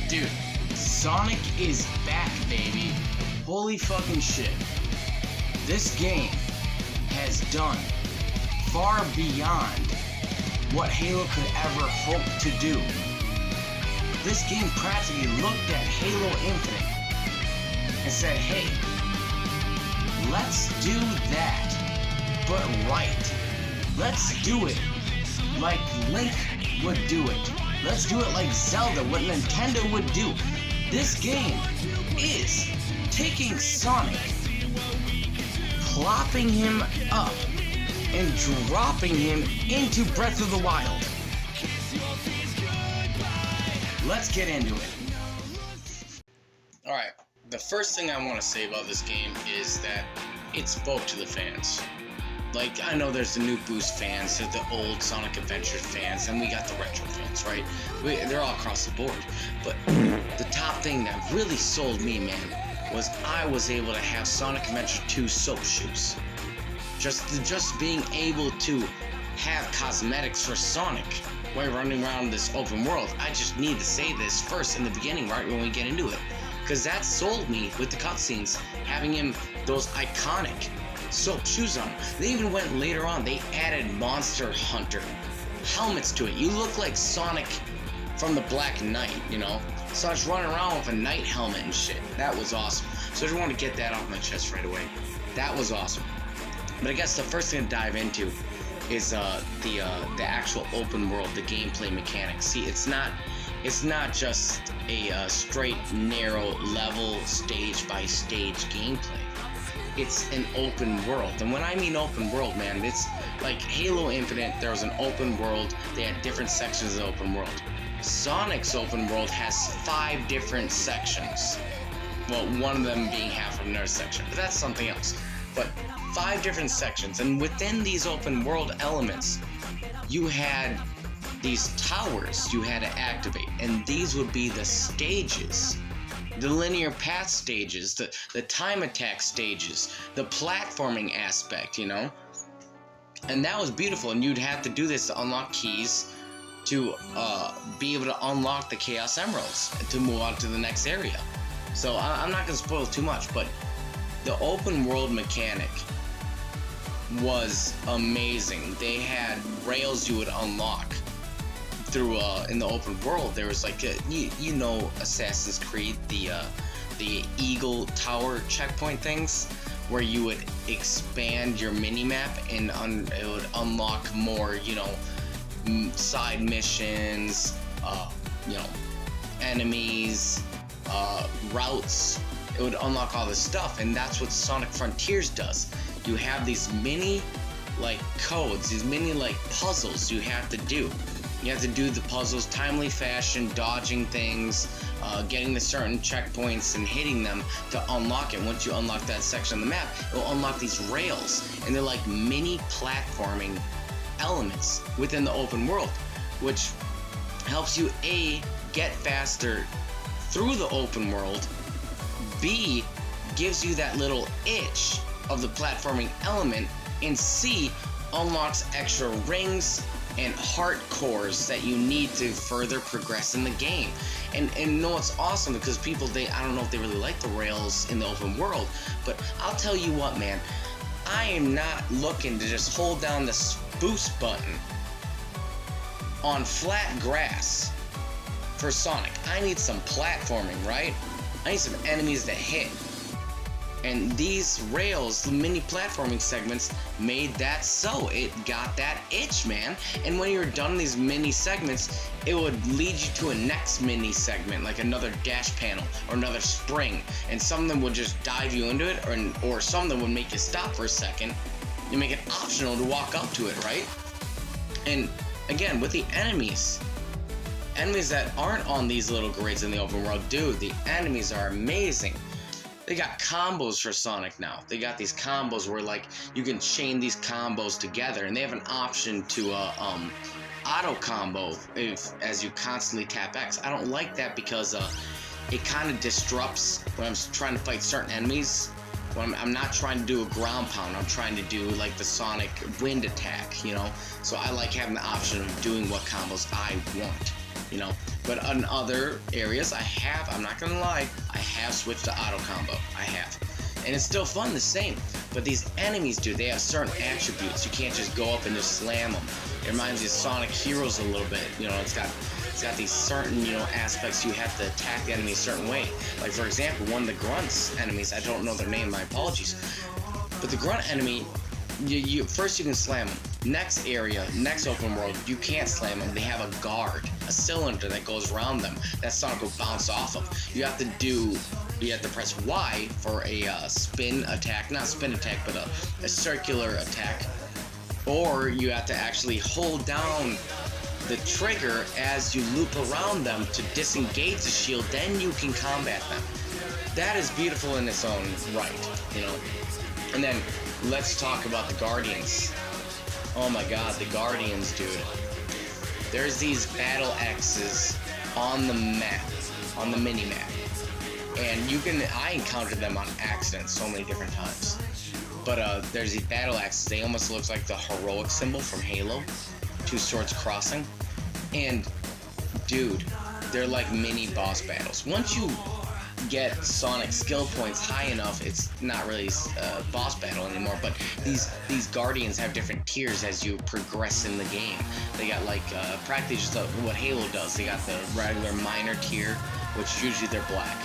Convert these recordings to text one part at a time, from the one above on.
Dude, Sonic is back, baby. Holy fucking shit. This game has done far beyond what Halo could ever hope to do. This game practically looked at Halo Infinite and said, hey, let's do that, but right. Let's do it like Link would do it. Let's do it like Zelda, what Nintendo would do. This game is taking Sonic, plopping him up, and dropping him into Breath of the Wild. Let's get into it. Alright, the first thing I want to say about this game is that it spoke to the fans. Like, I know there's the new Boost fans, there's the old Sonic Adventure fans, and we got the retro fans, right? They're all across the board. But the top thing that really sold me, man, was I was able to have Sonic Adventure 2 soap shoes. Just being able to have cosmetics for Sonic while running around this open world. I just need to say this first in the beginning, right when we get into it. Because that sold me with the cutscenes, having him those iconic soap shoes on. They even went later on, they added Monster Hunter helmets to it. You look like Sonic from the Black Knight, you know? So I was running around with a knight helmet and shit. That was awesome. So I just wanted to get that off my chest right away. That was awesome. But I guess the first thing to dive into is the actual open world, the gameplay mechanics. See, it's not just a straight, narrow level, stage by stage gameplay. It's an open world. And when I mean open world, man, it's like Halo Infinite, there was an open world, they had different sections of the open world. Sonic's open world has 5 different sections. Well, one of them being half of another section, but that's something else. But 5 different sections, and within these open world elements, you had these towers you had to activate, and these would be the stages. The linear path stages, the time attack stages, the platforming aspect, you know? And that was beautiful, and you'd have to do this to unlock keys to be able to unlock the Chaos Emeralds to move on to the next area. So I'm not going to spoil too much, but the open world mechanic was amazing. They had rails you would unlock through in the open world. There was like you know Assassin's Creed, the Eagle Tower checkpoint things, where you would expand your mini-map and it would unlock more, you know, side missions, you know, enemies, routes. It would unlock all this stuff, and that's what Sonic Frontiers does. You have these mini like codes, these mini like puzzles you have to do. You have to do the puzzles timely fashion, dodging things, getting to certain checkpoints and hitting them to unlock it. Once you unlock that section of the map, it will unlock these rails, and they're like mini platforming elements within the open world, which helps you A, get faster through the open world, B, gives you that little itch of the platforming element, and C, unlocks extra rings and heart cores that you need to further progress in the game. And you know what's awesome, because people, I don't know if they really like the rails in the open world, but I'll tell you what, man, I am not looking to just hold down the boost button on flat grass for Sonic. I need some platforming, right? I need some enemies to hit. And these rails, the mini platforming segments, made that so. It got that itch, man. And when you were done these mini segments, it would lead you to a next mini segment, like another dash panel or another spring. And some of them would just dive you into it, or some of them would make you stop for a second and make it optional to walk up to it, right? And again, with the enemies that aren't on these little grids in the open world, dude, the enemies are amazing. They got combos for Sonic now. They got these combos where like you can chain these combos together, and they have an option to auto combo as you constantly tap X. I don't like that because it kind of disrupts when I'm trying to fight certain enemies. When I'm not trying to do a ground pound, I'm trying to do like the Sonic wind attack, you know? So I like having the option of doing what combos I want. you know. But on other areas, I'm not gonna lie, I have switched to auto combo. I have. And it's still fun the same. But these enemies, dude, they have certain attributes. You can't just go up and just slam them. It reminds me of Sonic Heroes a little bit. You know, it's got these certain, you know, aspects. You have to attack the enemy a certain way. Like, for example, one of the Grunts enemies, I don't know their name, my apologies. But the Grunt enemy, first you can slam them. Next area, next open world, you can't slam them. They have a guard, a cylinder that goes around them that Sonic will bounce off of. You have to press Y for a spin attack, not spin attack, but a circular attack. Or you have to actually hold down the trigger as you loop around them to disengage the shield, then you can combat them. That is beautiful in its own right, you know. And then let's talk about the Guardians. Oh my god, the Guardians, dude. There's these battle axes on the map, on the mini-map. And I encountered them on accident so many different times. But there's these battle axes. They almost look like the heroic symbol from Halo. Two swords crossing. And, dude, they're like mini boss battles. Once you get Sonic skill points high enough, it's not really a boss battle anymore. But these Guardians have different tiers as you progress in the game. They got like practically just what Halo does. They got the regular minor tier, which usually they're black.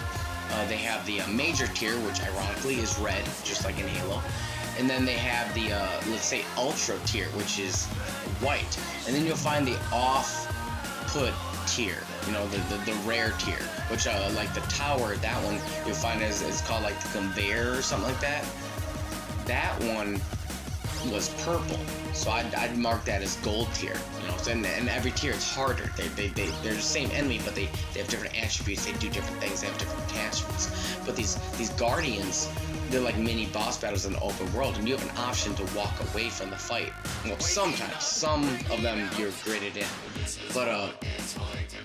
They have the major tier, which ironically is red, just like in Halo. And then they have the, let's say, ultra tier, which is white. And then you'll find the off-put tier, you know, the rare tier, which, like the tower, that one, you'll find it's called, like, the conveyor or something like that. That one was purple, so I'd mark that as gold tier, you know. And every tier it's harder. They're the same enemy, but they have different attributes. They do different things. They have different attachments. But these Guardians, they're like mini boss battles in the open world, and you have an option to walk away from the fight. Well, sometimes, some of them you're graded in, but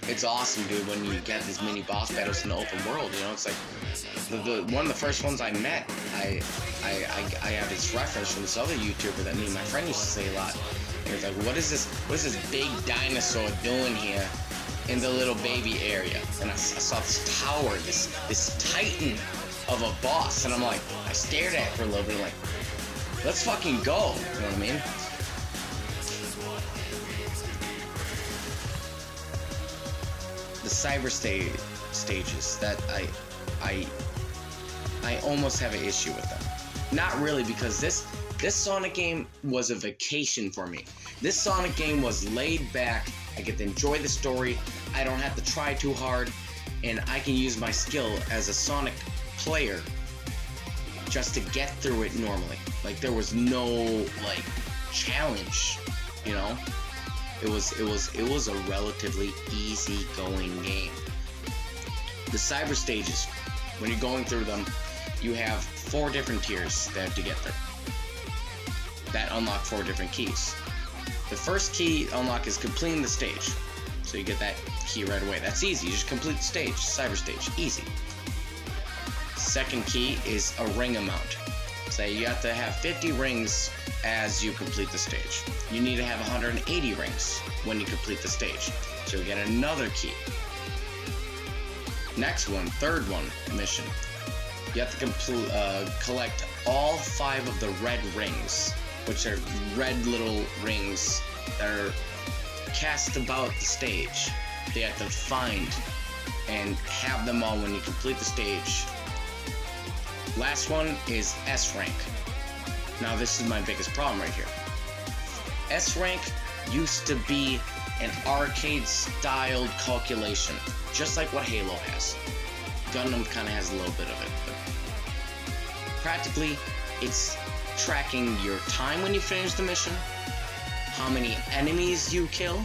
it's awesome, dude, when you get these mini boss battles in the open world. You know, it's like one of the first ones I met. I have this reference from this other YouTuber that me and my friend used to say a lot. And it's like, what is this big dinosaur doing here in the little baby area? And I saw this tower, this titan of a boss, and I'm like, I stared at it for a little bit, like, let's fucking go, you know what I mean? The cyber stages, that I almost have an issue with them. Not really, because this Sonic game was a vacation for me. This Sonic game was laid back. I get to enjoy the story. I don't have to try too hard, and I can use my skill as a Sonic player just to get through it normally. Like, there was no like challenge, you know. It was a relatively easy going game. The cyber stages, when you're going through them, you have 4 different tiers that have to get there. That unlock 4 different keys. The first key unlock is completing the stage. So you get that key right away. That's easy. You just complete the stage, cyber stage, easy. Second key is a ring amount. Say you have to have 50 rings as you complete the stage. You need to have 180 rings when you complete the stage. So you get another key. Next one, third one, mission. You have to collect all 5 of the red rings, which are red little rings that are cast about the stage. They have to find and have them all when you complete the stage. Last one is S rank. Now this is my biggest problem right here. S rank used to be an arcade-styled calculation, just like what Halo has. Gundam kind of has a little bit of it, but practically it's tracking your time when you finish the mission, how many enemies you kill,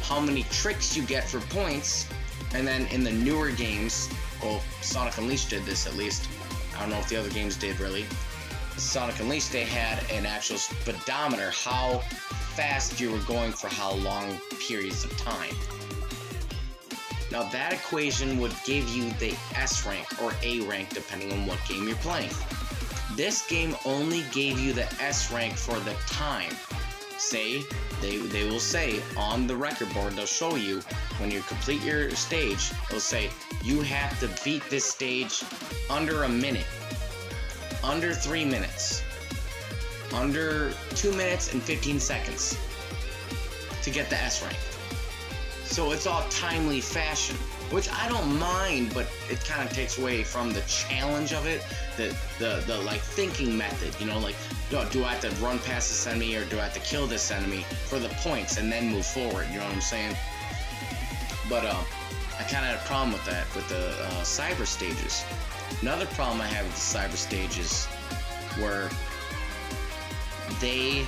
how many tricks you get for points, and then in the newer games, well, Sonic Unleashed did this at least. I don't know if the other games did really. Sonic Unleashed, they had an actual speedometer, how fast you were going for how long periods of time. Now that equation would give you the S rank or A rank depending on what game you're playing. This game only gave you the S rank for the time. say, they will say on the record board, they'll show you when you complete your stage, they'll say you have to beat this stage under a minute, under 3 minutes, under 2 minutes and 15 seconds to get the S rank. So it's all timely fashion, which I don't mind, but it kind of takes away from the challenge of it, the like thinking method, you know, like, do I have to run past this enemy or do I have to kill this enemy for the points and then move forward, you know what I'm saying? But I kind of had a problem with that, with the cyber stages. Another problem I had with the cyber stages were they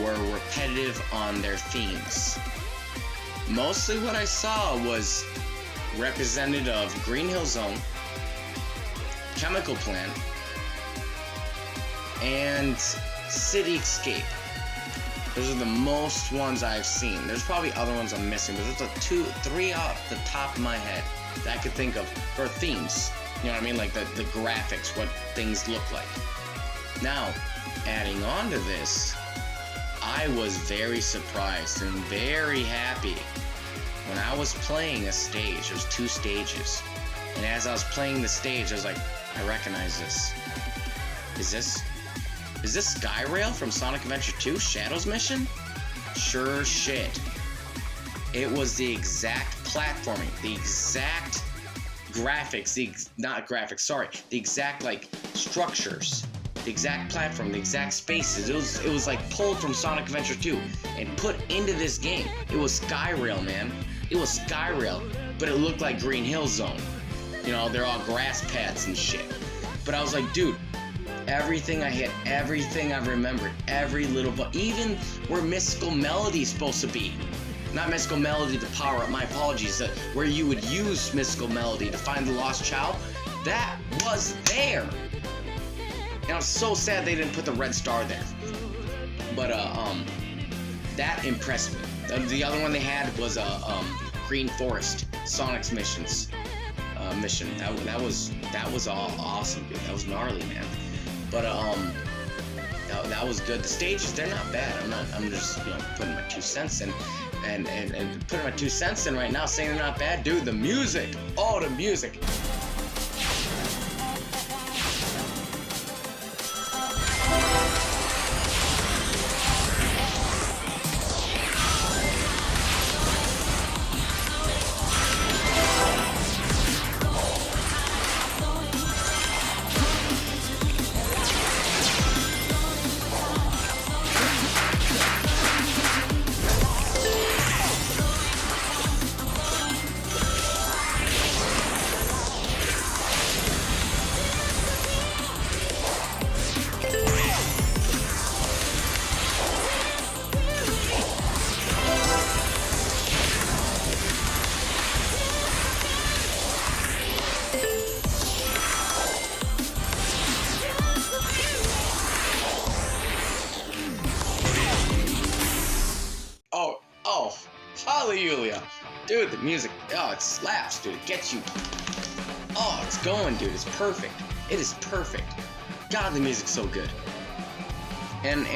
were repetitive on their themes. Mostly what I saw was representative of Green Hill Zone, Chemical Plant, and City Escape. Those are the most ones I've seen. There's probably other ones I'm missing, but those are three off the top of my head that I could think of for themes. You know what I mean? Like the graphics, what things look like. Now, adding on to this, I was very surprised and very happy when I was playing a stage. There was 2 stages, and as I was playing the stage, I was like, I recognize this. Is this Skyrail from Sonic Adventure 2 Shadows Mission? Sure shit. It was the exact platforming, the exact graphics, the exact like structures, the exact platform, the exact spaces. It was like pulled from Sonic Adventure 2 and put into this game. It was Skyrail, man. It was Skyrail, but it looked like Green Hill Zone. You know, they're all grass pads and shit. But I was like, dude, everything I hit, everything I remembered, every little, but even where Mystical Melody is supposed to be. Not Mystical Melody to power up, my apologies, where you would use Mystical Melody to find the lost child, that was there. And I was so sad they didn't put the red star there. But that impressed me. The other one they had was Green Forest, Sonic's missions. Mission. That was all awesome, dude. That was gnarly, man. But that was good. The stages, they're not bad. I'm just, you know, putting my 2 cents in and putting my 2 cents in right now, saying they're not bad. Dude, the music. Oh, the music. Oh, hallelujah. Dude, the music, oh, it slaps, dude. It gets you. Oh, it's going, dude. It's perfect. It is perfect. God, the music's so good. And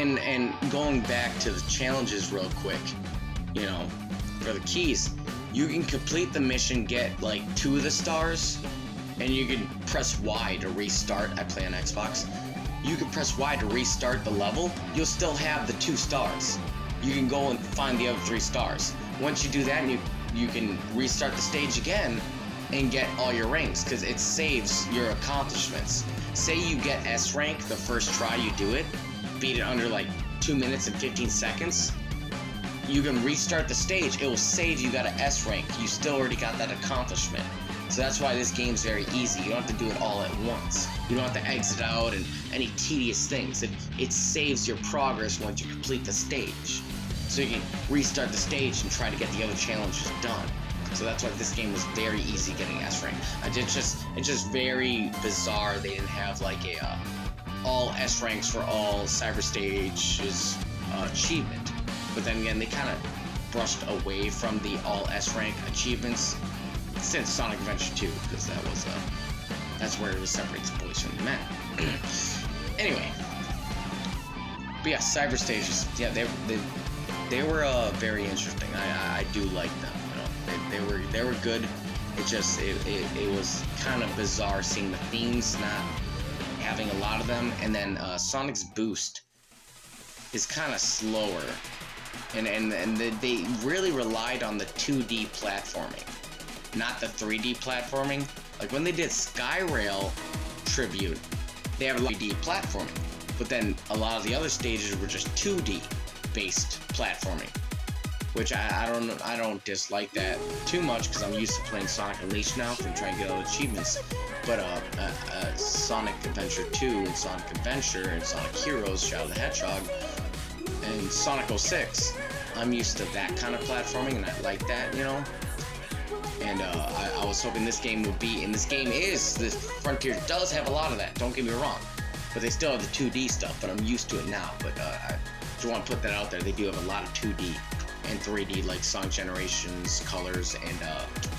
going back to the challenges real quick, you know, for the keys, you can complete the mission, get like 2 of the stars, and you can press Y to restart. I play on Xbox. You can press Y to restart the level. You'll still have the 2 stars. You can go and find the other 3 stars. Once you do that, you can restart the stage again and get all your ranks, because it saves your accomplishments. Say you get S rank the first try you do it, beat it under like 2 minutes and 15 seconds, you can restart the stage. It will save you got an S rank. You still already got that accomplishment. So that's why this game's very easy. You don't have to do it all at once. You don't have to exit out and any tedious things. It saves your progress once you complete the stage. So you can restart the stage and try to get the other challenges done. So that's why this game was very easy getting S rank. It's just very bizarre they didn't have like a all S ranks for all cyber stages achievement. But then again, they kind of brushed away from the all S rank achievements since Sonic Adventure 2, because that's where it separates boys from the men. Anyway, but yeah, cyber stages. Yeah, they were very interesting. I do like them. You know, they were good. It was kind of bizarre seeing the themes not having a lot of them, and then Sonic's boost is kind of slower, and they really relied on the 2D platforming, not the 3D platforming. Like when they did Skyrail Tribute, they have a 3D platforming, but then a lot of the other stages were just 2D based platforming, which I don't dislike that too much because I'm used to playing Sonic Unleashed now from trying to get all the achievements. But Sonic Adventure 2 and Sonic Adventure and Sonic Heroes, Shadow the Hedgehog, and Sonic 06, I'm used to that kind of platforming, and I like that, you know. And I was hoping this game would be, and this Frontier does have a lot of that, don't get me wrong, but they still have the 2D stuff, but I'm used to it now. But I just want to put that out there, they do have a lot of 2D and 3D, like Sonic Generations, Colors, and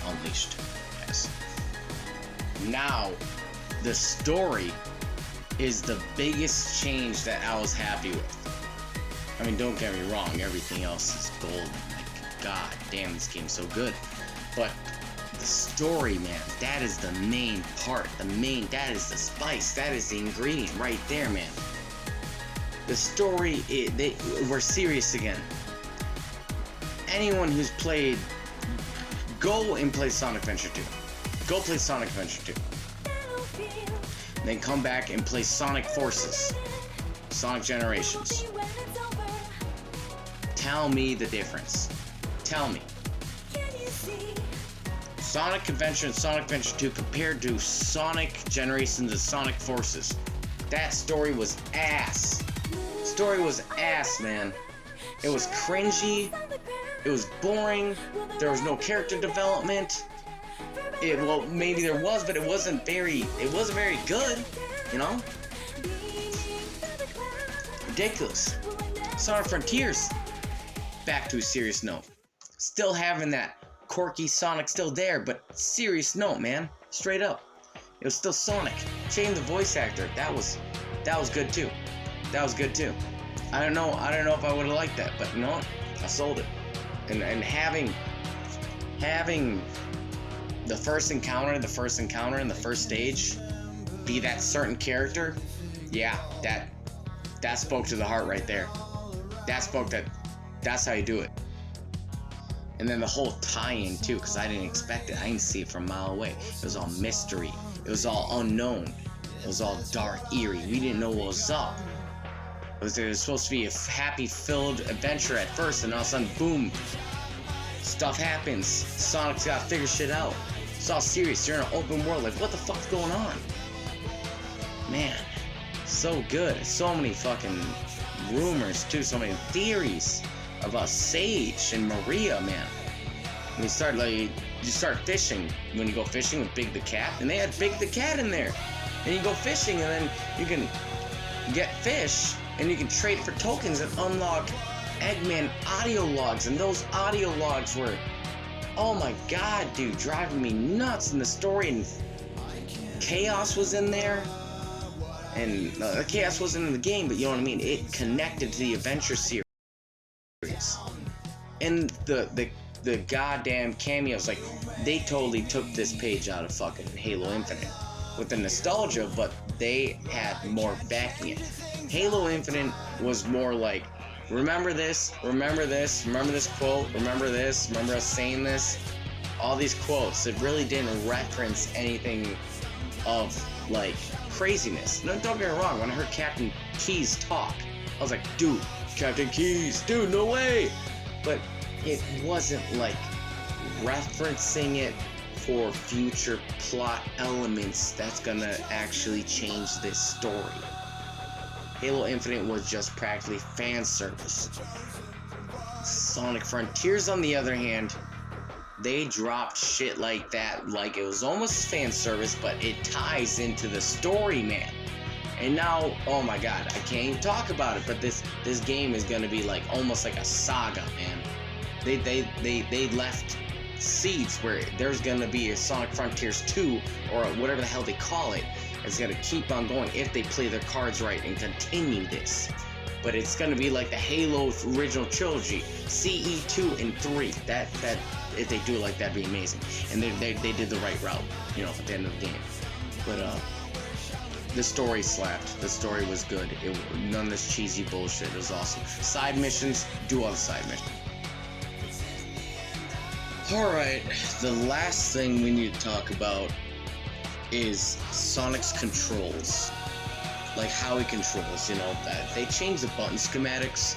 Unleashed. Yes. Now, the story is the biggest change that I was happy with. I mean, don't get me wrong, everything else is golden. Like, god damn, this game's so good. But the story, man, that is the main part. That is the spice. That is the ingredient right there, man. The story, we're serious again. Anyone who's played, go and play Sonic Adventure 2. Go play Sonic Adventure 2. Then come back and play Sonic Forces, Sonic Generations. Tell me the difference. Tell me. Sonic Adventure and Sonic Adventure 2 compared to Sonic Generations and Sonic Forces. That story was ass. Story was ass, man. It was cringy. It was boring. There was no character development. Well, maybe there was, but it wasn't very good, you know? Ridiculous. Sonic Frontiers, back to a serious note. Still having that quirky Sonic still there, but serious note, man. Straight up. It was still Sonic. Change the voice actor. That was good too. That was good too. I don't know if I would have liked that, but you know what? I sold it. And having the first encounter in the first stage be that certain character, yeah, that spoke to the heart right there. That's how you do it. And then the whole tie-in too, because I didn't expect it. I didn't see it from a mile away. It was all mystery. It was all unknown. It was all dark, eerie. We didn't know what was up. It was supposed to be a happy-filled adventure at first, and all of a sudden, boom, stuff happens. Sonic's got to figure shit out. It's all serious. You're in an open world. Like, what the fuck's going on? Man, so good. So many fucking rumors, too. So many theories about Sage and Maria, man. And you start fishing. When you go fishing with Big the Cat, and they had Big the Cat in there. And you go fishing, and then you can get fish, and you can trade it for tokens and unlock Eggman audio logs. And those audio logs were, oh my god, dude, driving me nuts in the story. And Chaos was in there. And Chaos wasn't in the game, but you know what I mean? It connected to the adventure series. And the goddamn cameos, like, they totally took this page out of fucking Halo Infinite with the nostalgia, but they had more backing it. Halo Infinite was more like, remember this quote, remember us saying this, all these quotes. It really didn't reference anything of like craziness. No, don't get me wrong, when I heard Captain Keyes talk, I was like, dude, Captain Keyes, dude, no way. But it wasn't like referencing it for future plot elements that's gonna actually change this story. Halo Infinite was just practically fan service. Sonic Frontiers, on the other hand, they dropped shit like that, like it was almost fan service, but it ties into the story, man. And now, oh my god, I can't even talk about it, but this game is gonna be like almost like a saga, man. They left seeds where there's gonna be a Sonic Frontiers 2 or whatever the hell they call it. It's gonna keep on going if they play their cards right and continue this. but it's gonna be like the Halo original trilogy, CE 2 and 3. That if they do it like that, would be amazing. And they did the right route, you know, at the end of the game. But the story slapped. The story was good. None of this cheesy bullshit. It was awesome. Side missions, do all the side missions. Alright, the last thing we need to talk about is Sonic's controls. Like how he controls, you know, that they changed the button schematics,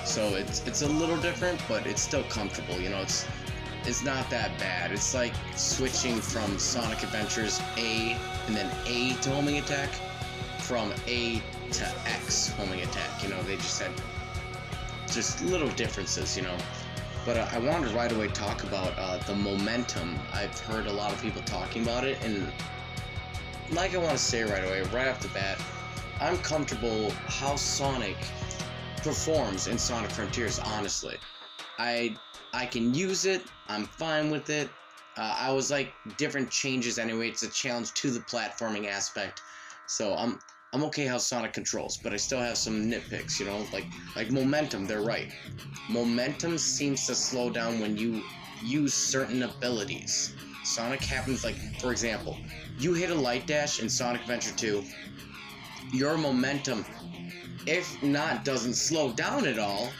so it's a little different, but it's still comfortable, you know, it's not that bad. It's like switching from Sonic Adventures A and then A to homing attack, from A to X homing attack, you know, they just had just little differences, you know. But I wanted to right away talk about the momentum. I've heard a lot of people talking about it, and like I want to say right away, right off the bat, I'm comfortable how Sonic performs in Sonic Frontiers, honestly. I can use it, I'm fine with it. I was like different changes anyway, it's a challenge to the platforming aspect. So I'm okay how Sonic controls, but I still have some nitpicks, you know, like momentum, they're right. Momentum seems to slow down when you use certain abilities. Sonic happens, like, for example, you hit a light dash in Sonic Adventure 2, your momentum, if not doesn't slow down at all,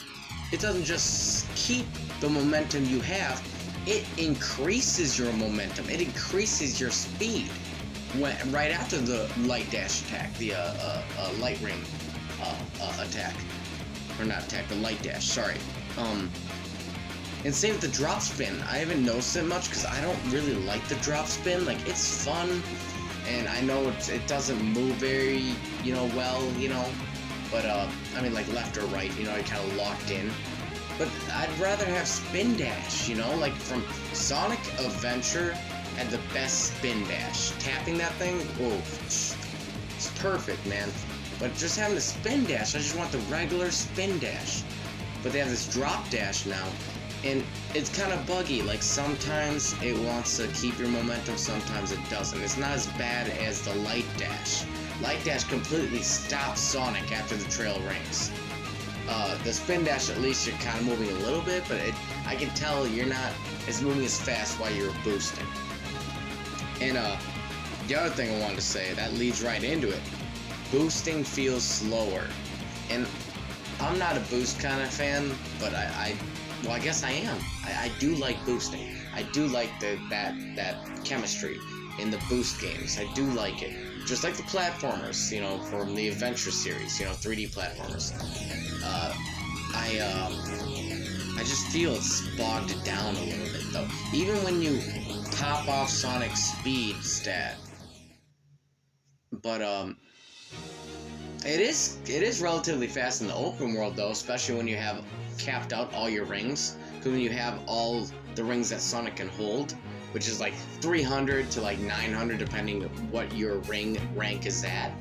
it doesn't just keep the momentum you have, it increases your momentum, it increases your speed. Right after the light dash attack, the light ring attack, or not attack, the light dash, sorry. And same with the drop spin. I haven't noticed it much because I don't really like the drop spin. Like, it's fun, and I know it doesn't move very, you know, well, you know, but I mean, like left or right, you know, it kind of locked in. But I'd rather have spin dash, you know, like from Sonic Adventure had the best spin dash. Tapping that thing, whoa, it's perfect, man. But just having the spin dash, I just want the regular spin dash. But they have this drop dash now, and it's kind of buggy. Like, sometimes it wants to keep your momentum, sometimes it doesn't. It's not as bad as the light dash. Light dash completely stops Sonic after the trail rings. The spin dash, at least you're kind of moving a little bit, but I can tell you're not as moving as fast while you're boosting. And the other thing I wanted to say, that leads right into it. Boosting feels slower. And I'm not a boost kind of fan, but well, I guess I am. I do like boosting. I do like that chemistry in the boost games. I do like it. Just like the platformers, you know, from the Adventure series, you know, 3D platformers. I just feel it's bogged down a little bit, though. Even when you top off Sonic's speed stat. But it is relatively fast in the open world, though, especially when you have capped out all your rings. Because when you have all the rings that Sonic can hold, which is like 300 to like 900 depending what your ring rank is at,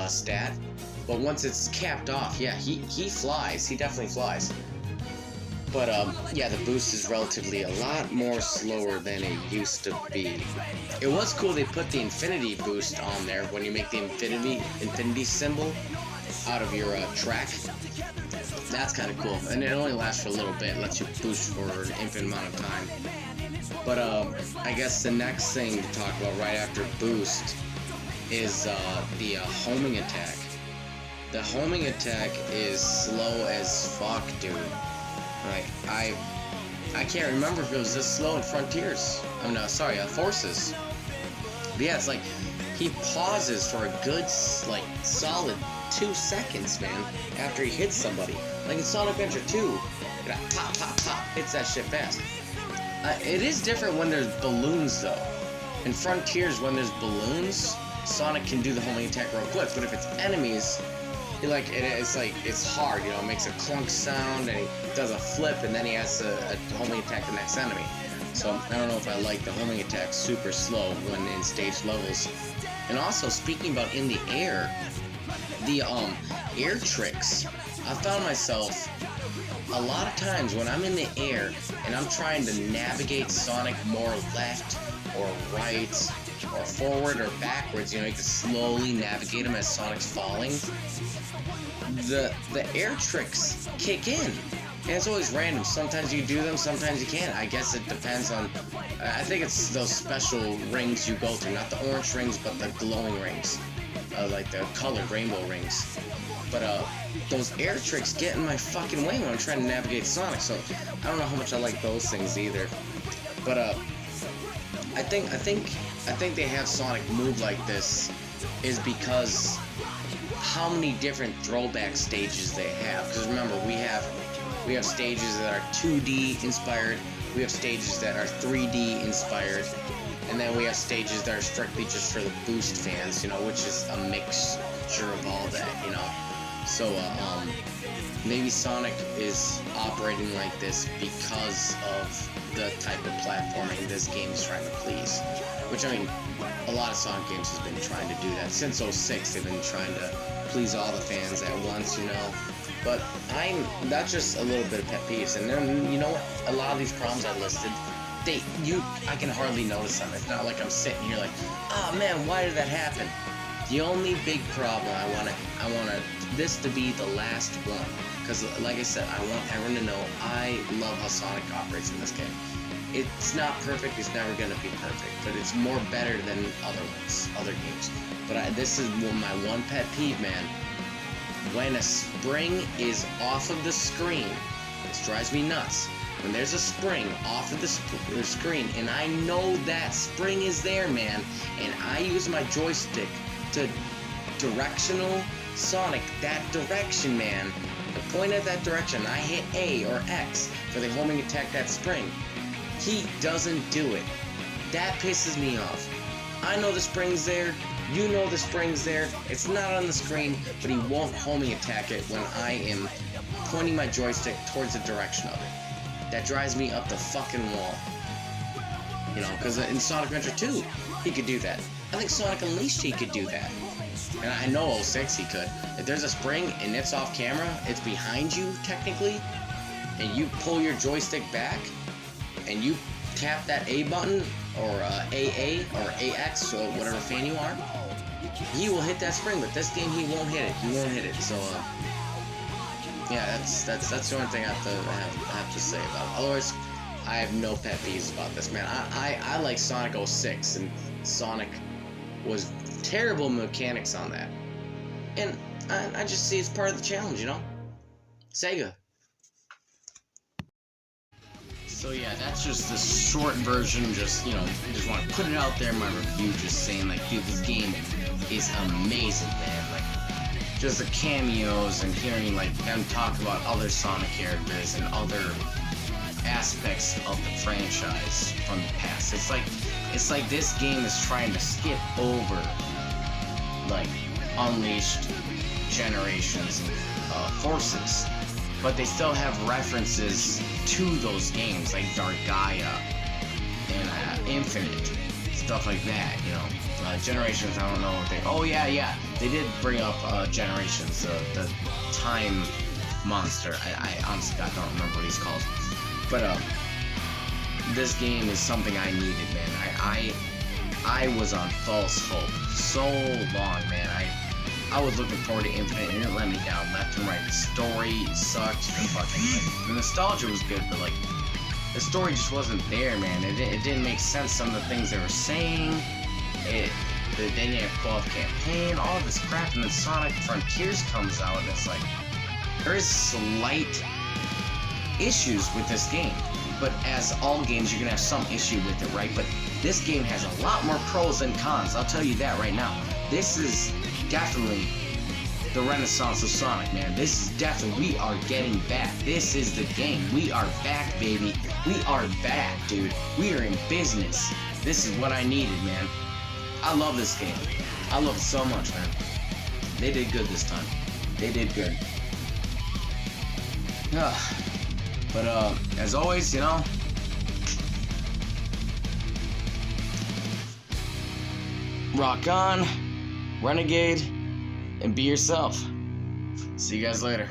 stat. But once it's capped off, yeah, he flies. He definitely flies. But yeah, the boost is relatively a lot more slower than it used to be. It was cool they put the infinity boost on there when you make the infinity symbol out of your track. That's kind of cool, and it only lasts for a little bit. It lets you boost for an infinite amount of time. But I guess the next thing to talk about right after boost is the homing attack. The homing attack is slow as fuck, dude. Like, I can't remember if it was this slow in Frontiers. I'm no, sorry, Forces. But yeah, it's like he pauses for a good, like, solid 2 seconds, man, after he hits somebody. Like in Sonic Adventure 2, pop, pop, pop, hits that shit fast. It is different when there's balloons, though. In Frontiers, when there's balloons, Sonic can do the homing attack real quick. But if it's enemies, it's hard, you know, it makes a clunk sound, and he does a flip, and then he has a homing attack the next enemy. So I don't know if I like the homing attack super slow when in stage levels. And also, speaking about in the air, the air tricks, I found myself a lot of times when I'm in the air and I'm trying to navigate Sonic more left or right or forward or backwards, you know, you can slowly navigate him as Sonic's falling. the air tricks kick in. And it's always random. Sometimes you do them, sometimes you can't. I guess it depends on... I think it's those special rings you go through. Not the orange rings, but the glowing rings. Like the colored rainbow rings. But those air tricks get in my fucking way when I'm trying to navigate Sonic. So I don't know how much I like those things either. But I think they have Sonic move like this is because how many different throwback stages they have. Because remember, we have stages that are 2D inspired, we have stages that are 3D inspired, and then we have stages that are strictly just for the Boost fans, you know, which is a mixture of all that, you know. So, maybe Sonic is operating like this because of the type of platforming this game is trying to please. Which, I mean, a lot of Sonic games has been trying to do that. Since 06, they've been trying to please all the fans at once, you know. But that's just a little bit of pet peeves. And then, you know what? A lot of these problems I listed, I can hardly notice them. It's not like I'm sitting here like, oh man, why did that happen? The only big problem I want this to be the last one. Because, like I said, I want everyone to know I love how Sonic operates in this game. It's not perfect, it's never going to be perfect, but it's more better than other games. But this is my one pet peeve, man. When a spring is off of the screen, this drives me nuts. When there's a spring off of the screen, and I know that spring is there, man, and I use my joystick to directional Sonic that direction, man. I point at that direction, I hit A or X for the homing attack that spring. He doesn't do it. That pisses me off. I know the spring's there, you know the spring's there, it's not on the screen, but he won't homing attack it when I am pointing my joystick towards the direction of it. That drives me up the fucking wall. You know, because in Sonic Adventure 2, he could do that. I think Sonic Unleashed, he could do that. And I know 06 he could. If there's a spring and it's off camera, it's behind you, technically, and you pull your joystick back, and you tap that A button, or AA, or AX, or whatever fan you are, he will hit that spring, but this game he won't hit it. He won't hit it. So, yeah, that's the only thing I have to say about it. Otherwise, I have no pet peeves about this, man. I like Sonic 06, and Sonic was terrible mechanics on that. And I just see it's part of the challenge, you know? Sega. So yeah, that's just the short version, just, you know, I just want to put it out there in my review, just saying, like, dude, this game is amazing, man. Like, just the cameos and hearing, like, them talk about other Sonic characters and other aspects of the franchise from the past. It's like this game is trying to skip over, like, Unleashed, Generations, Forces. But they still have references to those games, like Dargaea and Infinite, stuff like that, you know. Generations, I don't know what they... Oh, yeah, they did bring up Generations, the time monster. I honestly, I don't remember what he's called. But, this game is something I needed, man. I was on false hope so long, man. I was looking forward to Infinite, and it let me down left and right. The story sucked. The nostalgia was good, but, like, the story just wasn't there, man. It didn't make sense, some of the things they were saying. They didn't have co-op campaign, all this crap, and then Sonic Frontiers comes out, and it's like, there is slight issues with this game. But as all games, you're gonna have some issue with it, right? But this game has a lot more pros than cons, I'll tell you that right now. This is definitely the renaissance of Sonic, man. This is definitely, we are getting back. This is the game. We are back, baby. We are back, dude. We are in business. This is what I needed, man. I love this game. I love it so much, man. They did good this time. They did good. But, as always, you know, rock on, renegade, and be yourself. See you guys later.